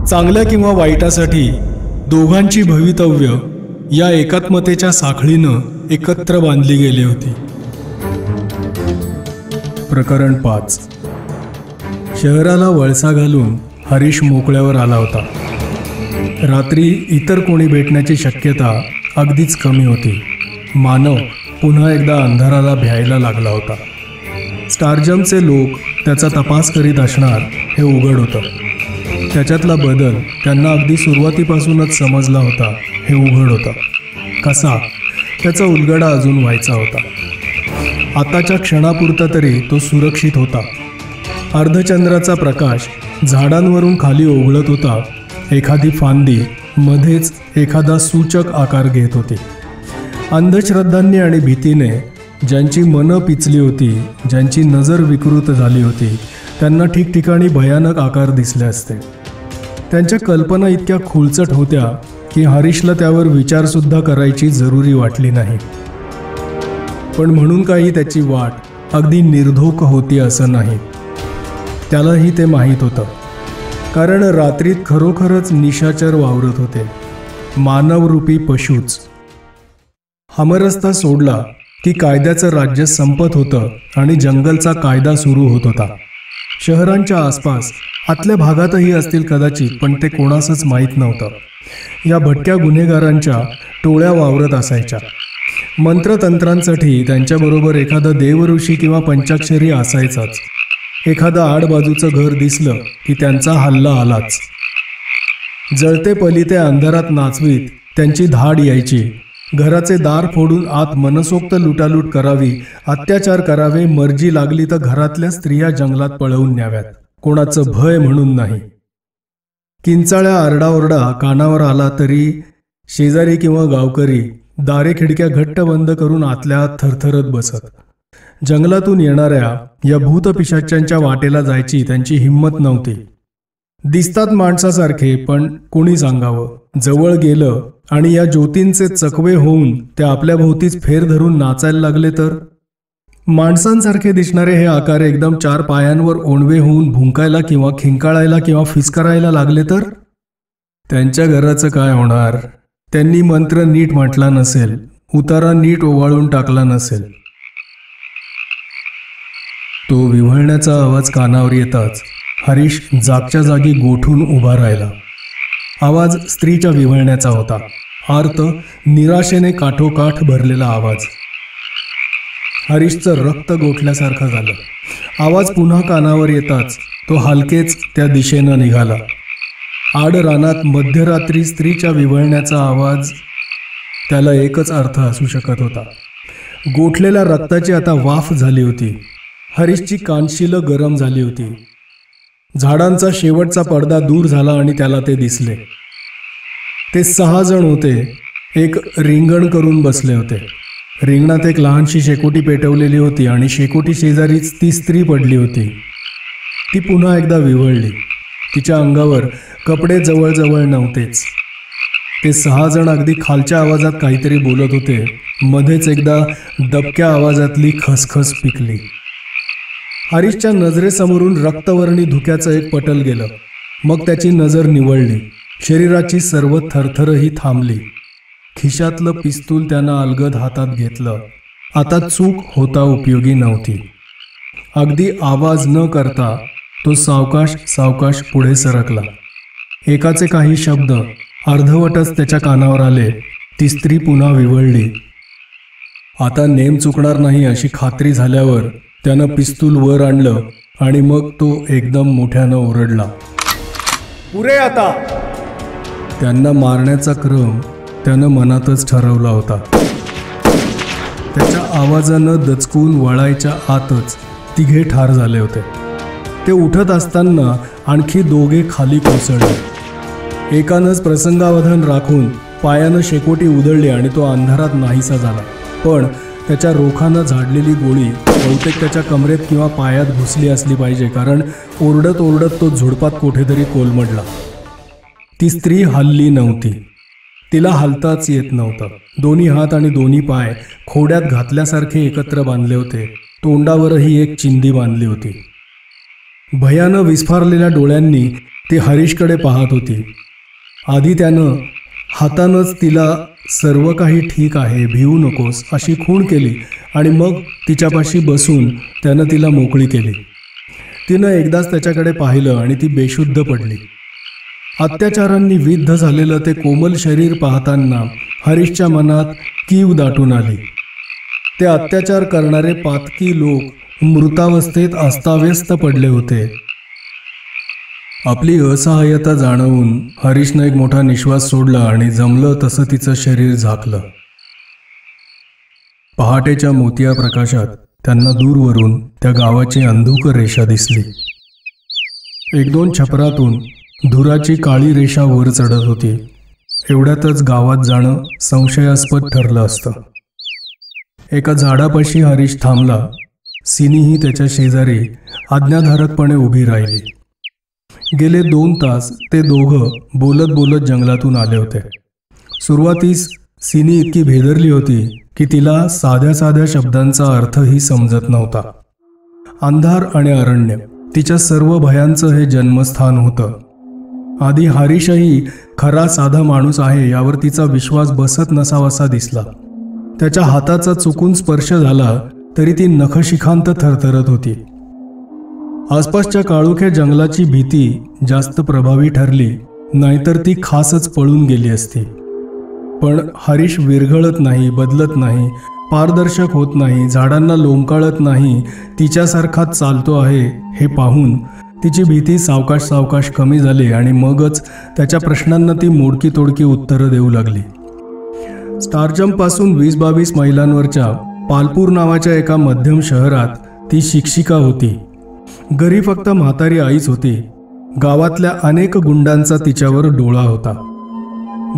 चांगल्या किंवा वाईटासाठी दोघांची भवितव्य या एकात्मतेच्या साखळीनं एकत्र बांधली गेली होती. प्रकरण 5. शहराला वळसा घालून हरीश मोकळ्यावर आला होता. रात्री इतर कोणी भेटण्याची शक्यता अगदीच कमी होती. मानव पुन्हा एकदा अंधाराला भ्यायला लागला होता. स्टारजमचे लोक त्याचा तपास करीत असणार हे उघड होतं. त्याच्यातला बदल त्यांना अगदी सुरुवातीपासूनच समजला होता हे उघड होतं. कसा? त्याचा उलगडा अजून व्हायचा होता. आताच्या क्षणापुरता तरी तो सुरक्षित होता. अर्धचंद्राचा प्रकाश झाडांवरून खाली ओघळत होता. एखादी फांदी मध्येच एखादा सूचक आकार घेत होती. अंधश्रद्धांनी आणि भीतीने ज्यांची मनं पिचली होती, ज्यांची नजर विकृत झाली होती, त्यांना ठिकठिकाणी भयानक आकार दिसले असते. त्यांच्या कल्पना इतक्या खुळचट होत्या की हरीशला त्यावर विचारसुद्धा करायची जरुरी वाटली नाही. पण म्हणून काही त्याची वाट अगदी निर्धोक होती असं नाही. त्यालाही ते माहीत होतं. कारण रात्रीत खरोखरच निशाचर वावरत होते, मानवरूपी पशूच. हमरस्ता सोडला की कायद्याचं राज्य संपत होतं आणि जंगलचा कायदा सुरू होत होता. शहरांच्या आसपास आतल्या भागातही असतील कदाचित, पण ते कोणासच माहीत नव्हतं. या भटक्या गुन्हेगारांच्या टोळ्या वावरत असायच्या. मंत्रतंत्रांसाठी त्यांच्याबरोबर एखादा देवऋषी किंवा पंचाक्षरी असायचाच. एखादं आडबाजूचं घर दिसलं की त्यांचा हल्ला आलाच. जळते पलिते अंधारात नाचवीत त्यांची धाड यायची. घराचे दार फोडून आत मनसोक्त लुटालूट करावी, अत्याचार करावे, मर्जी लागली तर घरातल्या स्त्रिया जंगलात पळवून न्याव्यात, कोणाचं भय म्हणून नाही. किंचाळ्या आरडाओरडा कानावर आला तरी शेजारी किंवा गावकरी दारे खिडक्या घट्ट बंद करून आतल्या आत थरथरत बसत. जंगलातून येणाऱ्या या भूतपिशाच्यांच्या वाटेला जायची त्यांची हिंमत नव्हती. दिसतात माणसासारखे, पण कोणी सांगावं? जवळ गेलं आणि या ज्योतींचे चकवे होऊन ते आपल्या भोवतीच फेर धरून नाचायला लागले तर? माणसांसारखे दिसणारे हे आकार एकदम 4 पायांवर ओणवे होऊन भुंकायला किंवा खिंकाळायला किंवा फिसकारायला लागले तर? त्यांच्या घराचं काय होणार? त्यांनी मंत्र नीट म्हटला नसेल, उतारा नीट ओवाळून टाकला नसेल. तो विव्हळण्याचा आवाज कानावर येताच हरीश जागच्या जागी गोठून उभा राहिला. आवाज स्त्रीच्या विव्हळण्याचा होता. आर्त, निराशेने काठोकाठ भरलेला आवाज. हरीशचं रक्त गोठल्यासारखं झालं. आवाज पुन्हा कानावर येताच तो हलकेच त्या दिशेनं निघाला. आड रानात मध्यरात्री स्त्रीच्या विव्हळण्याचा आवाज, त्याला एकच अर्थ असू शकत होता. गोठलेल्या रक्ताची आता वाफ झाली होती. हरीशची कानशिलं गरम झाली होती. झाडांचा शेवटचा पडदा दूर झाला आणि त्याला ते दिसले. ते 6 जण होते. एक रिंगण करून बसले होते. रिंगणात एक लहानशी शेकोटी पेटवलेली होती आणि शेकोटी शेजारीच ती स्त्री पडली होती. ती पुन्हा एकदा विव्हळली. तिच्या अंगावर कपडे जवळजवळ नव्हतेच. ते 6 जण अगदी खालच्या आवाजात काहीतरी बोलत होते. मध्येच एकदा दबक्या आवाजातली खसखस पिकली. हरीशच्या नजरेसमोरून रक्तवर्णी धुक्याचं एक पटल गेलं. मग त्याची नजर निवळली. शरीराची सर्व थरथरही थांबली. खिशातलं पिस्तूल त्यानं अलगद हातात घेतलं. आता चूक होता उपयोगी नव्हती. अगदी आवाज न करता तो सावकाश सावकाश पुढे सरकला. एकाचे काही शब्द अर्धवटच त्याच्या कानावर आले. ती स्त्री पुन्हा विव्हळली. आता नेम चुकणार नाही अशी खात्री झाल्यावर त्यानं पिस्तूल वर आणलं आणि मग तो एकदम मोठ्यानं ओरडला, पुरे आता! त्यांना मारण्याचा क्रम त्यानं मनातच ठरवला होता. त्याच्या आवाजानं दचकून वळायच्या आतच तिघे ठार झाले होते. ते उठत असताना आणखी 2 खाली कोसळले. एकानंच प्रसंगावधान राखून पायानं शेकोटी उधळली आणि तो अंधारात नाहीसा झाला. पण त्याच्या रोखानं झाडलेली गोळी बहुतेक त्याच्या कमरेत किंवा पायात घुसली असली पाहिजे, कारण ओरडत ओरडत तो झुडपात कुठेतरी कोलमडला. ती स्त्री हलली नव्हती. तिला हलताच येत नव्हतं. दोन्ही हात आणि दोन्ही पाय खोड्यात घातल्यासारखे एकत्र बांधले होते. तोंडावरही एक चिंधी बांधली होती. भयानं विस्फारलेल्या डोळ्यांनी ती हरीशकडे पाहत होती. आधी त्यानं हातानंच तिला सर्व काही ठीक आहे, भिवू नकोस अशी खूण केली आणि मग तिच्यापाशी बसून त्यानं तिला मोकळी केली. तिनं एकदाच त्याच्याकडे पाहिलं आणि ती बेशुद्ध पडली. अत्याचारांनी विद्ध झालेलं ते कोमल शरीर पाहताना हरीशच्या मनात कीव दाटून आली. ते अत्याचार करणारे पातकी लोक मृतावस्थेत अस्ताव्यस्त पडले होते. आपली असहाय्यता जाणवून हरीशनं एक मोठा निश्वास सोडला आणि जमलं तसं तिचं शरीर झाकलं. पहाटेच्या मोतिया प्रकाशात त्यांना दूरवरून त्या गावाची अंधुक रेषा दिसली. एक दोन छपरातून धुराची काळी रेषा वर चढत होती. एवढ्यातच गावात जाणं संशयास्पद ठरलं असतं. एका झाडापाशी हरीश थांबला. सिनीही त्याच्या शेजारी आज्ञाधारकपणे उभी राहिली. गेले 2 तास ते दोघं बोलत बोलत जंगलातून आले होते. सुरुवातीस सिनी इतकी भेदरली होती की तिला साध्या साध्या शब्दांचा अर्थही समजत नव्हता. अंधार आणि अरण्य तिच्या सर्व भयांचं हे जन्मस्थान होतं. आधी हरीशही खरा साधा माणूस आहे यावर तिचा विश्वास बसत नसावासा दिसला. त्याच्या हाताचा चुकून स्पर्श झाला तरी ती नखशिखांत थरथरत होती. आसपासच्या काळोख्या जंगलाची भीती जास्त प्रभावी ठरली, नाहीतर ती खासच पळून गेली असती. पण हरीश विरघळत नाही, बदलत नाही, पारदर्शक होत नाही, झाडांना लोंबकाळत नाही, तिच्यासारखाच चालतो आहे हे पाहून तिची भीती सावकाश सावकाश कमी झाली आणि मगच त्याच्या प्रश्नांना ती मोडकी तोडकी उत्तरं देऊ लागली. स्टारजम्पपासून 20-22 मैलांवरच्या पालपूर नावाच्या एका मध्यम शहरात ती शिक्षिका होती. घरी फक्त म्हातारी आईच होती. गावातल्या अनेक गुंडांचा तिच्यावर डोळा होता.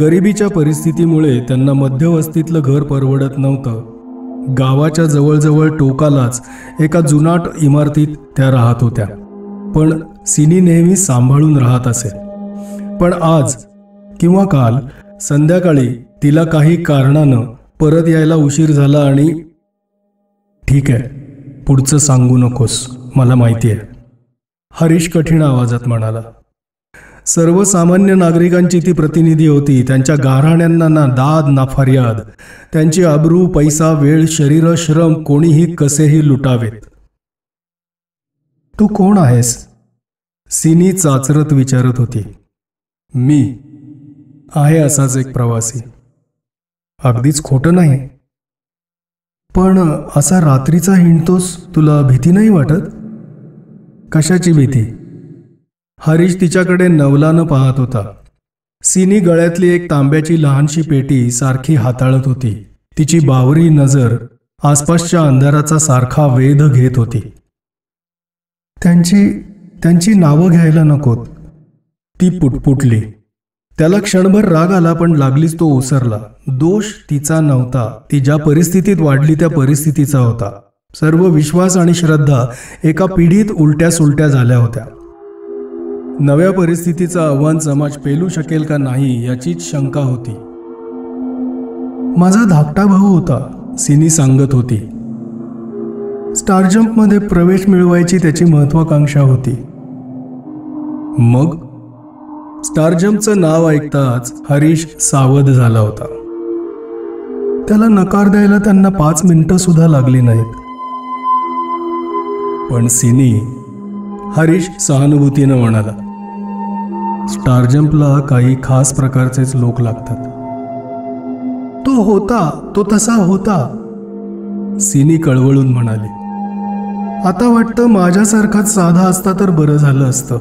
गरिबीच्या परिस्थितीमुळे त्यांना मध्यवस्तीतलं घर परवडत नव्हतं. गावाच्या जवळजवळ टोकालाच एका जुनाट इमारतीत त्या राहत होत्या. पण सिनी नेहमी सांभाळून राहत असे. पण आज किंवा काल संध्याकाळी तिला काही कारणानं परत यायला उशीर झाला आणि ठीक आहे, पुढचं सांगू नकोस, मला माहिती आहे, हरीश कठीण आवाजात म्हणाला. सर्वसामान्य नागरिकांची ती प्रतिनिधी होती. त्यांच्या गाऱ्हाण्यांना ना दाद ना फर्याद. त्यांची अब्रू, पैसा, वेळ, शरीर, श्रम कोणीही कसेही लुटावेत. तू कोण आहेस? सिनी चाचरत विचारत होती. मी आहे असाच एक प्रवासी. अगदीच खोटं नाही. पण असा रात्रीचा हिंडतोस, तुला भीती नाही वाटत? कशाची भीती? हरीश तिच्याकडे नवलानं पाहत होता. सिनी गळ्यातली एक तांब्याची लहानशी पेटी सारखी हाताळत होती. तिची बावरी नजर आसपासच्या अंधाराचा सारखा वेध घेत होती. त्यांची नावं घ्यायला नकोत, ती पुटपुटली. त्याला क्षणभर राग आला, पण लागलीच तो ओसरला. दोष तिचा नव्हता. ती ज्या परिस्थितीत वाढली त्या परिस्थितीचा होता. सर्व विश्वास आणि श्रद्धा एका पिढीत उलट्या सुलट्या झाल्या होत्या. नव्या परिस्थितीचं आव्हान समाज पेलू शकेल का नाही याचीच शंका होती. माझा धाकटा भाऊ होता, सिनी सांगत होती. स्टारजम्पमध्ये प्रवेश मिळवायची त्याची महत्वाकांक्षा होती. मग स्टारजम्पचं नाव ऐकताच हरीश सावध झाला होता. त्याला नकार द्यायला त्यांना 5 मिनिटं सुद्धा लागली नाहीत. पण सिनी, हरीश सहानुभूतीनं म्हणाला, स्टारजम्पला काही खास प्रकारचेच लोक लागतात. तो तसा होता, सिनी कळवळून म्हणाली. आता वाटतं माझ्यासारखाच साधा असता तर बरं झालं असतं.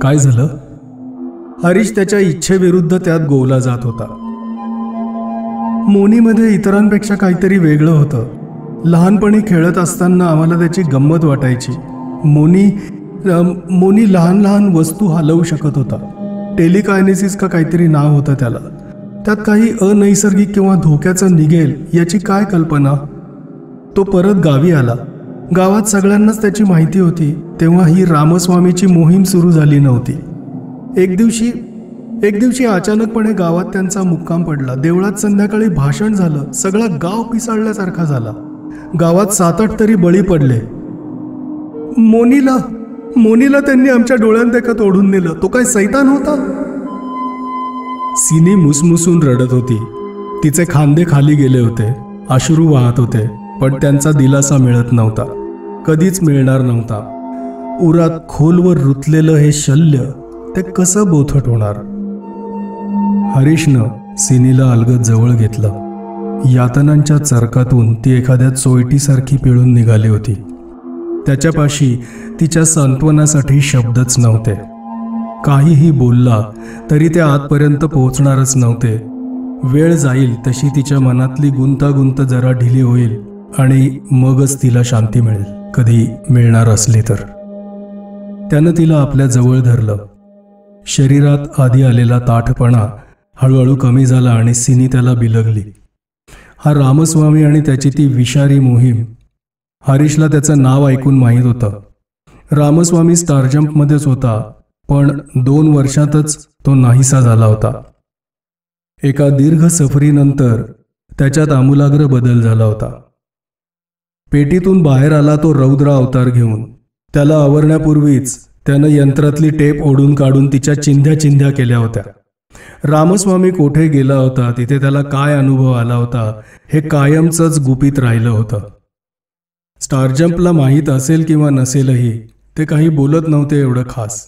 काय झालं? हरीश त्याच्या इच्छेविरुद्ध त्यात गोवला जात होता. मोनीमध्ये इतरांपेक्षा काहीतरी वेगळं होतं. लहानपणी खेळत असताना आम्हाला त्याची गंमत वाटायची. मोनी लहान लहान वस्तू हलवू शकत होता. टेलिकायनेसिस का काहीतरी नाव होतं त्याला. त्यात काही अनैसर्गिक किंवा धोक्याचं निघेल याची काय कल्पना. तो परत गावी आला. गावात सगळ्यांनाच त्याची माहिती होती. तेव्हा ही रामस्वामीची मोहीम सुरू झाली नव्हती. एक दिवशी अचानकपणे गावात त्यांचा मुक्काम पडला. देवळात संध्याकाळी भाषण झालं. सगळा गाव पिसाळल्यासारखा झाला. गावात 7-8 तरी बळी पडले. मोनीला त्यांनी आमच्या डोळ्यांदेखत ओढून नेलं. तो काय सैतान होता? सिनी मुसमुसून रडत होती. तिचे खांदे खाली गेले होते, अश्रू वाहत होते, पण त्यांचा दिलासा मिळत नव्हता, कधीच मिळणार नव्हता. उरात खोलवर रुतलेलं हे शल्य ते कसं बोथट होणार? हरीशनं सिनीला अलगद जवळ घेतलं. यातनांच्या चरकातून ती एखाद्या चोयटीसारखी पिळून निघाली होती. त्याच्यापाशी तिच्या सांत्वनासाठी शब्दच नव्हते. काहीही बोलला तरी ते आतपर्यंत पोहोचणारच नव्हते. वेळ जाईल तशी तिच्या मनातली गुंतागुंत जरा ढिली होईल आणि मगच तिला शांती मिळेल, कधी मिळणार असली तर. त्यानं तिला आपल्या जवळ धरलं. शरीरात आधी आलेला ताठपणा हळूहळू कमी झाला आणि सिनी त्याला बिलगली. हा रामस्वामी आणि त्याची ती विषारी मोहीम. हरीशला त्याचं नाव ऐकून माहीत होतं. रामस्वामी स्टारजम्पमध्येच होता, पण 2 वर्षातच तो नाहीसा झाला होता. एका दीर्घ सफरीनंतर त्याच्यात आमूलाग्र बदल झाला होता. पेटीतून बाहेर आला तो रौद्र अवतार घेऊन. त्याला आवरण्यापूर्वीच त्यानं यंत्रातली टेप ओढून काढून तिच्या चिंध्या चिंध्या केल्या होत्या. रामस्वामी कोठे गेला होता, तिथे त्याला काय अनुभव आला होता, हे कायमचंच गुपित राहिलं होतं. स्टारजम्पला माहीत असेल किंवा नसेलही, ते काही बोलत नव्हते एवढं खास.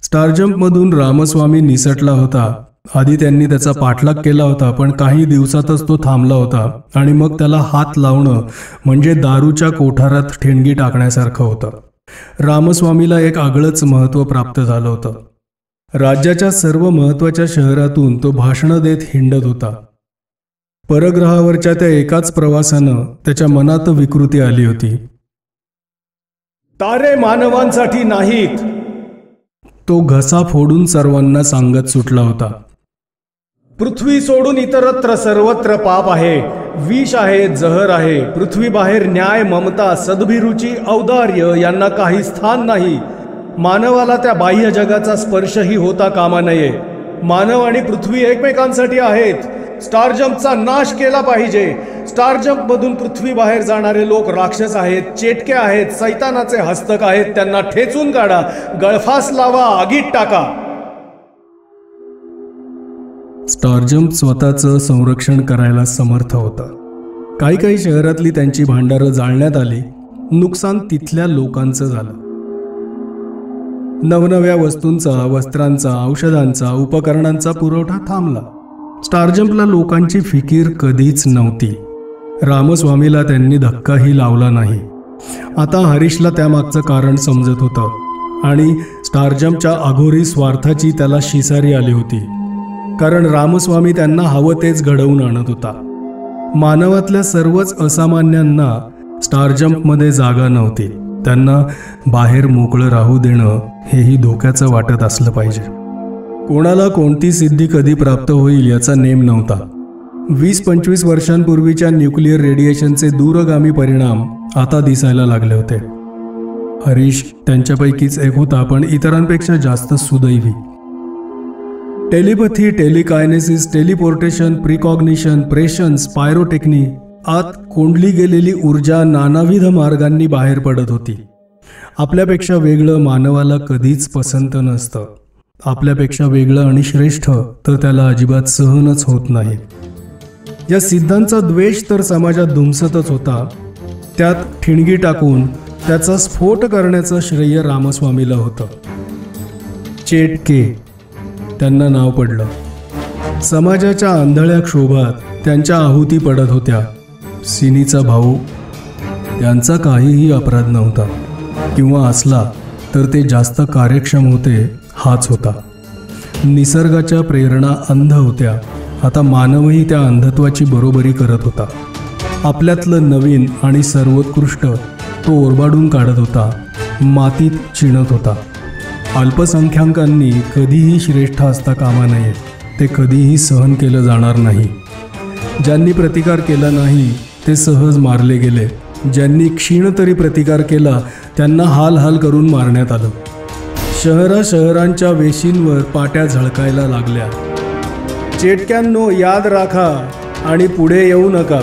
स्टारजम्पमधून रामस्वामी निसटला होता. आधी त्यांनी त्याचा पाठलाग केला होता, पण काही दिवसातच तो थांबला होता आणि मग त्याला हात लावणं म्हणजे दारूच्या कोठारात ठिणगी टाकण्यासारखं होतं. रामस्वामीला एक आगळंच महत्त्व प्राप्त झालं होतं. राज्याच्या सर्व महत्त्वाच्या शहरातून तो भाषणं देत हिंडत होता. परग्रहावरच्या त्या एकाच प्रवासानं त्याच्या मनात विकृती आली होती. तारे मानवांसाठी नाहीत, तो घसा फोडून सर्वांना सांगत सुटला होता. पृथ्वी सोडून इतरत्र सर्वत्र पाप आहे, विष आहे, जहर आहे. पृथ्वीबाहेर न्याय, ममता, सद्भिरुची, औदार्य यांना काही स्थान नाही. मानवाला त्या बाह्य जगाचा स्पर्शही होता कामा नये. मानव आणि पृथ्वी एकमेकांसाठी आहेत. स्टारजम्पचा नाश केला पाहिजे. स्टारजम्पमधून पृथ्वी बाहेर जाणारे लोक राक्षस आहेत, चेटके आहेत, सैतानाचे हस्तक आहेत. त्यांना ठेचून काढा, गळफास लावा, आगीत टाका. स्टारजम्प स्वतःचं संरक्षण करायला समर्थ होता. काही शहरातली त्यांची भांडारं जाळण्यात आली. नुकसान तिथल्या लोकांचं झालं. नवनव्या वस्तूंचा, वस्त्रांचा, औषधांचा, उपकरणांचा पुरवठा थांबला. स्टारजम्पला लोकांची फिकीर कधीच नव्हती. रामस्वामीला त्यांनी धक्काही लावला नाही. आता हरीशला त्यामागचं कारण समजत होतं आणि स्टारजम्पच्या अघोरी स्वार्थाची त्याला शिसारी आली होती. कारण रामस्वामी त्यांना हवं तेच घडवून आणत होता. मानवातल्या सर्वच असामान्यांना स्टारजम्पमध्ये जागा नव्हती. त्यांना बाहेर मोकळं राहू देणं हेही धोक्याचं वाटत असलं पाहिजे. कोणाला कोणती सिद्धी कधी प्राप्त होईल याचा नेम नव्हता. 20-25 वर्षांपूर्वीच्या न्यूक्लिअर रेडिएशनचे दूरगामी परिणाम आता दिसायला लागले होते. हरीश त्यांच्यापैकीच एक होता, पण इतरांपेक्षा जास्त सुदैवी. टेलिपॅथी, टेलिकायनेसिस, टेलिपोर्टेशन, प्रिकॉग्निशन, प्रेशन्स, पायरोटेक्नी आत कोंडली गेलेली ऊर्जा नानाविध मार्गांनी बाहेर पडत होती. आपल्यापेक्षा वेगळं मानवाला कधीच पसंत नसतं. आपल्यापेक्षा वेगळं आणि श्रेष्ठ तर त्याला अजिबात सहनच होत नाही. या सिद्धांचा द्वेष तर समाजात धुमसतच होता. त्यात ठिणगी टाकून त्याचा स्फोट करण्याचं श्रेय रामस्वामीला होतं. चेटके त्यांना नाव पडलं. समाजाच्या आंधळ्या क्षोभात त्यांच्या आहुती पडत होत्या. सिनीचा भाऊ, त्यांचा काहीही अपराध नव्हता, किंवा असला तर ते जास्त कार्यक्षम होते हाच होता. निसर्गाच्या प्रेरणा अंध होत्या. आता मानवही त्या अंधत्वाची बरोबरी करत होता. आपल्यातलं नवीन आणि सर्वोत्कृष्ट तो ओरबाडून काढत होता, मातीत चिणत होता. अल्पसंख्याकांनी कधीही श्रेष्ठ असता कामा नये. ते कधीही सहन केलं जाणार नाही. ज्यांनी प्रतिकार केला नाही ते सहज मारले गेले. ज्यांनी क्षीण तरी प्रतिकार केला त्यांना हाल हाल करून मारण्यात आलं. शहरांच्या वेशींवर पाट्या झळकायला लागल्या. चेटक्यांनो, याद राखा आणि पुढे येऊ नका.